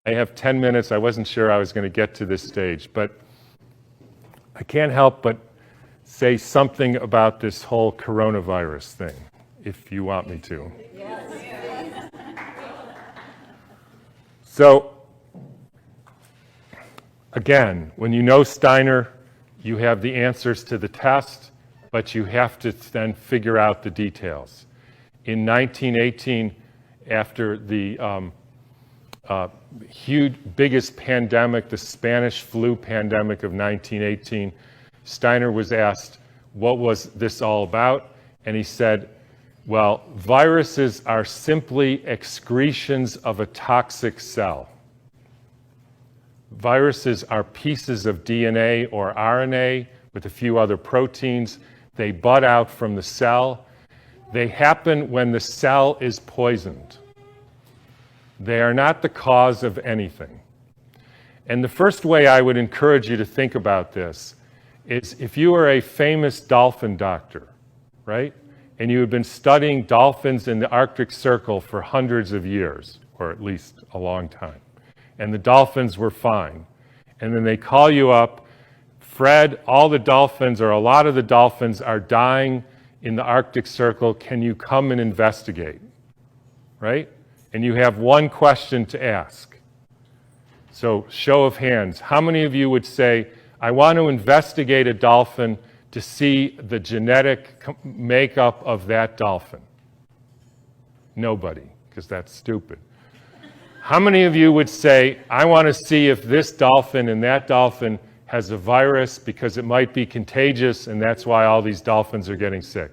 I have 10 minutes. I wasn't sure I was going to get to this stage, but I can't help but say something about this whole coronavirus thing, if you want me to. Yes. So, again, when you know Steiner, you have the answers to the test, but you have to then figure out the details. In 1918, after the biggest pandemic, the Spanish flu pandemic of 1918, Steiner was asked, what was this all about? And he said, well, viruses are simply excretions of a toxic cell. Viruses are pieces of DNA or RNA with a few other proteins. They bud out from the cell. They happen when the cell is poisoned. They are not the cause of anything. And the first way I would encourage you to think about this is if you are a famous dolphin doctor, right? And you have been studying dolphins in the Arctic Circle for hundreds of years, or at least a long time, and the dolphins were fine. And then they call you up, Fred, all the dolphins, or a lot of the dolphins, are dying in the Arctic Circle. Can you come and investigate? Right? And you have one question to ask. So, show of hands. How many of you would say, I want to investigate a dolphin to see the genetic makeup of that dolphin? Nobody, because that's stupid. How many of you would say, I want to see if this dolphin and that dolphin has a virus because it might be contagious and that's why all these dolphins are getting sick?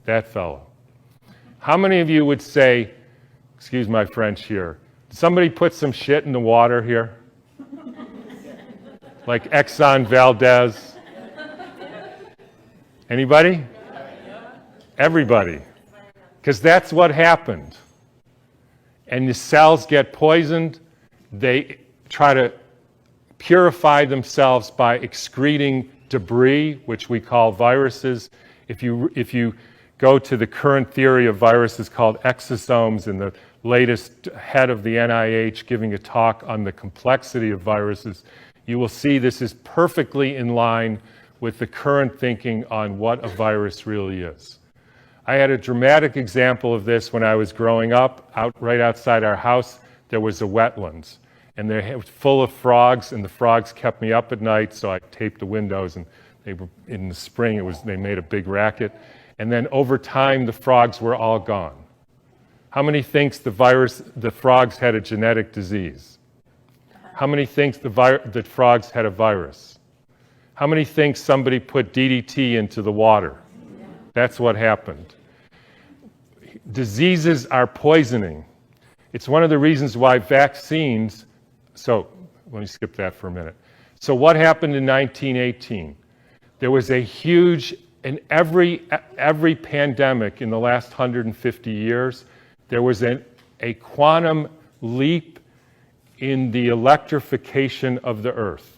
That fellow. How many of you would say, excuse my French here, did somebody put some shit in the water here? Like Exxon Valdez? Anybody? Everybody. Because that's what happened. And the cells get poisoned. They try to purify themselves by excreting debris, which we call viruses. If you go to the current theory of viruses called exosomes, and the latest head of the NIH giving a talk on the complexity of viruses, you will see this is perfectly in line with the current thinking on what a virus really is. I had a dramatic example of this when I was growing up. Right outside our house, there was a wetlands, and it was full of frogs, and the frogs kept me up at night, so I taped the windows, and they were, in the spring, they made a big racket. And then over time, the frogs were all gone. How many thinks the frogs had a genetic disease? How many thinks the frogs had a virus? How many think somebody put DDT into the water? That's what happened. Diseases are poisoning. It's one of the reasons why vaccines, so let me skip that for a minute. So what happened in 1918? There was a huge, in every pandemic in the last 150 years, there was a quantum leap in the electrification of the Earth.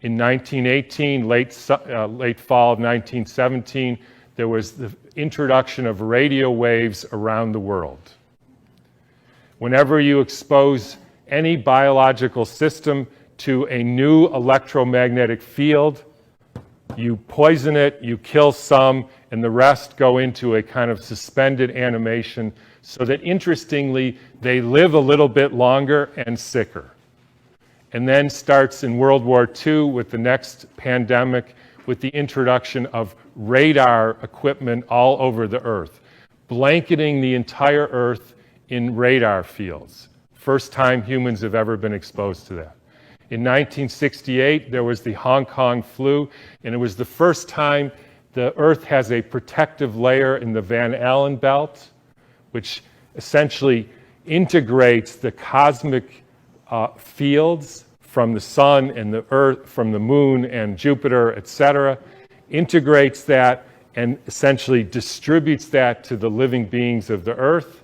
In 1918, late fall of 1917, there was the introduction of radio waves around the world. Whenever you expose any biological system to a new electromagnetic field, you poison it, you kill some, and the rest go into a kind of suspended animation so that, interestingly, they live a little bit longer and sicker. And then starts in World War II with the next pandemic with the introduction of radar equipment all over the Earth, blanketing the entire Earth in radar fields. First time humans have ever been exposed to that. In 1968, there was the Hong Kong flu, and it was the first time the Earth has a protective layer in the Van Allen belt, which essentially integrates the cosmic fields from the sun and the Earth, from the moon and Jupiter, etc., integrates that and essentially distributes that to the living beings of the Earth.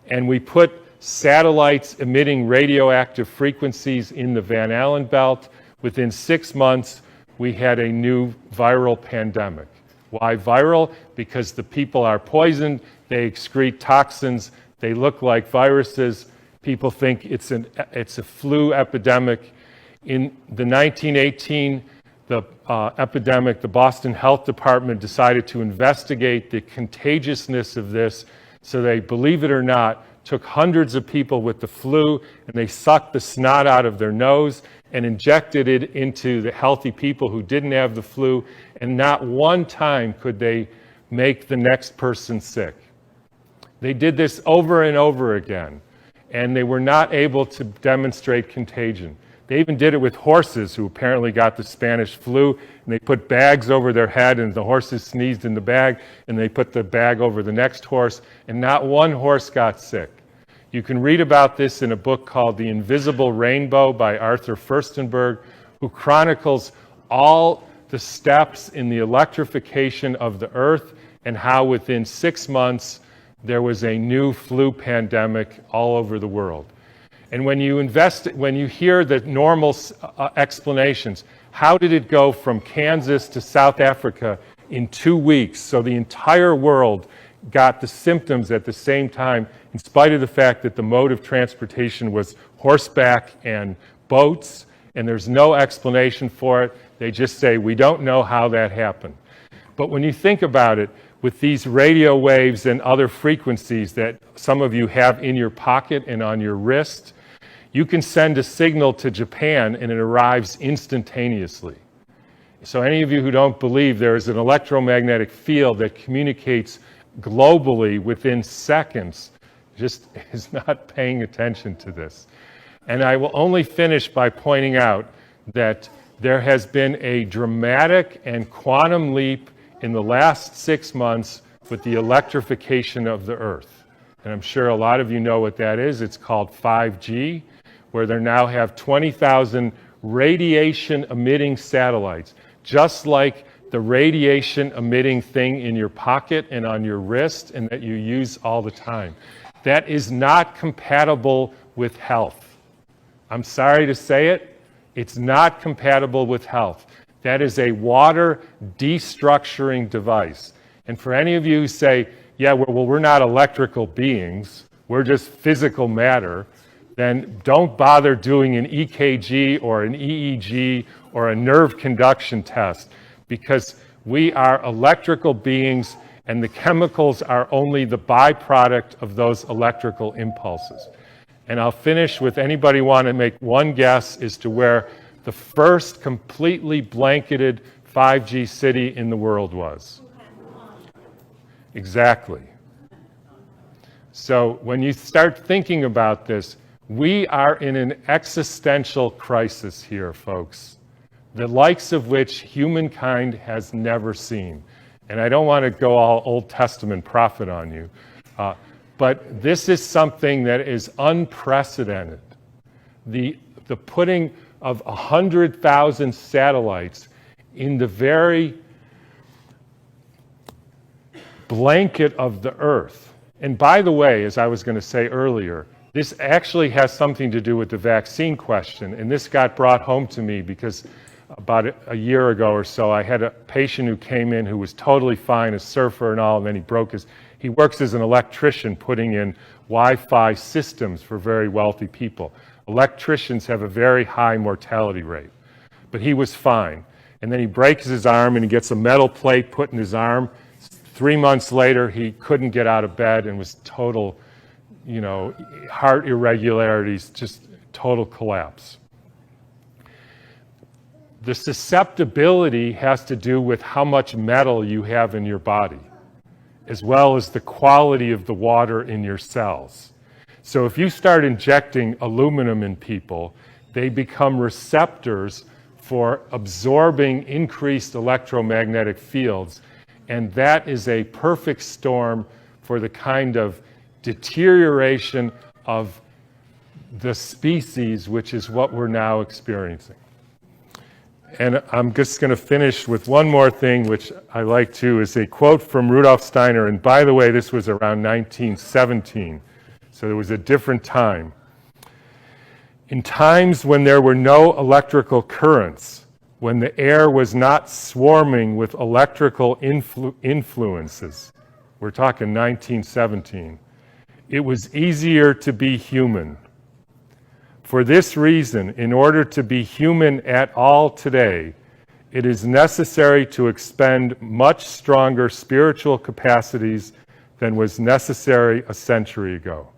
And we put satellites emitting radioactive frequencies in the Van Allen belt. Within 6 months, we had a new viral pandemic. Why viral? Because the people are poisoned, they excrete toxins, they look like viruses, People think it's a flu epidemic. In the 1918 epidemic, the Boston Health Department decided to investigate the contagiousness of this. So they, believe it or not, took hundreds of people with the flu and they sucked the snot out of their nose and injected it into the healthy people who didn't have the flu, and not one time could they make the next person sick. They did this over and over again, and they were not able to demonstrate contagion. They even did it with horses who apparently got the Spanish flu, and they put bags over their head, and the horses sneezed in the bag, and they put the bag over the next horse, and not one horse got sick. You can read about this in a book called The Invisible Rainbow by Arthur Furstenberg, who chronicles all the steps in the electrification of the earth and how within 6 months there was a new flu pandemic all over the world. And when you hear the normal explanations, how did it go from Kansas to South Africa in 2 weeks? So the entire world got the symptoms at the same time, in spite of the fact that the mode of transportation was horseback and boats, and there's no explanation for it. They just say, we don't know how that happened. But when you think about it, with these radio waves and other frequencies that some of you have in your pocket and on your wrist, you can send a signal to Japan and it arrives instantaneously. So any of you who don't believe, there is an electromagnetic field that communicates globally within seconds, just is not paying attention to this. And I will only finish by pointing out that there has been a dramatic and quantum leap in the last 6 months with the electrification of the Earth. And I'm sure a lot of you know what that is. It's called 5G, where they now have 20,000 radiation-emitting satellites, just like the radiation-emitting thing in your pocket and on your wrist and that you use all the time. That is not compatible with health. I'm sorry to say it, it's not compatible with health. That is a water destructuring device. And for any of you who say, yeah, well, we're not electrical beings, we're just physical matter, then don't bother doing an EKG or an EEG or a nerve conduction test, because we are electrical beings and the chemicals are only the byproduct of those electrical impulses. And I'll finish with, anybody want to make one guess as to where the first completely blanketed 5G city in the world was? Exactly. So when you start thinking about this, we are in an existential crisis here, folks, the likes of which humankind has never seen. And I don't want to go all Old Testament prophet on you, but this is something that is unprecedented. The putting of 100,000 satellites in the very blanket of the Earth. And by the way, as I was going to say earlier, this actually has something to do with the vaccine question, and this got brought home to me because about a year ago or so, I had a patient who came in who was totally fine, a surfer and all, and then he works as an electrician putting in Wi-Fi systems for very wealthy people. Electricians have a very high mortality rate, but he was fine. And then he breaks his arm and he gets a metal plate put in his arm. 3 months later, he couldn't get out of bed and was total, heart irregularities, just total collapse. The susceptibility has to do with how much metal you have in your body, as well as the quality of the water in your cells. So if you start injecting aluminum in people, they become receptors for absorbing increased electromagnetic fields, and that is a perfect storm for the kind of deterioration of the species, which is what we're now experiencing. And I'm just going to finish with one more thing, which I like too, is a quote from Rudolf Steiner. And by the way, this was around 1917, so it was a different time. In times when there were no electrical currents, when the air was not swarming with electrical influences, we're talking 1917, it was easier to be human. For this reason, in order to be human at all today, it is necessary to expend much stronger spiritual capacities than was necessary a century ago.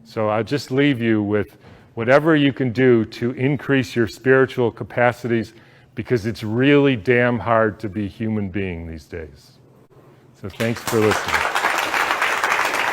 So I'll just leave you with whatever you can do to increase your spiritual capacities, because it's really damn hard to be a human being these days. So thanks for listening.